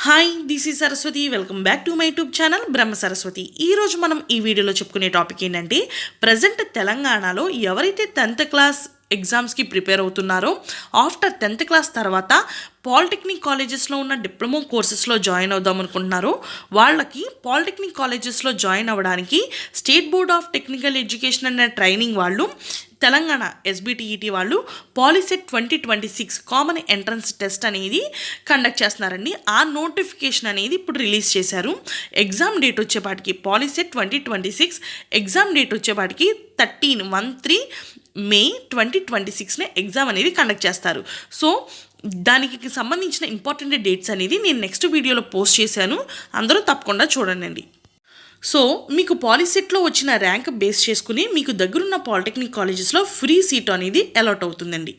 Hi this is Saraswati welcome back to my YouTube channel Brahma Saraswati. ఈరోజు మనం ఈ వీడియోలో చెప్పుకునే టాపిక్ ఏంటంటే ప్రజెంట్ తెలంగాణలో ఎవరైతే 10th క్లాస్ ఎగ్జామ్స్కి ప్రిపేర్ అవుతున్నారో ఆఫ్టర్ 10th క్లాస్ తర్వాత పాలిటెక్నిక్ కాలేజెస్లో ఉన్న డిప్లొమా కోర్సెస్లో జాయిన్ అవుదాం అనుకుంటున్నారో వాళ్ళకి పాలిటెక్నిక్ కాలేజెస్లో జాయిన్ అవ్వడానికి state board of technical education అనే ట్రైనింగ్ వాళ్ళు తెలంగాణ ఎస్బిటిఈటి వాళ్ళు పాలిసెట్ 2026 కామన్ ఎంట్రన్స్ టెస్ట్ అనేది కండక్ట్ చేస్తున్నారండి. ఆ నోటిఫికేషన్ అనేది ఇప్పుడు రిలీజ్ చేశారు. ఎగ్జామ్ డేట్ వచ్చేపాటికి పాలిసెట్ 2026 ఎగ్జామ్ డేట్ వచ్చేపాటికి 13 మే 2026 ఎగ్జామ్ అనేది కండక్ట్ చేస్తారు. సో దానికి సంబంధించిన ఇంపార్టెంట్ డేట్స్ అనేది నేను నెక్స్ట్ వీడియోలో పోస్ట్ చేశాను, అందరూ తప్పకుండా చూడండి. సో మీకు పాలిసెట్లో వచ్చిన ర్యాంక్ బేస్ చేసుకుని మీకు దగ్గరున్న పాలిటెక్నిక్ కాలేజెస్లో ఫ్రీ సీట్ అనేది అలాట్ అవుతుందండి.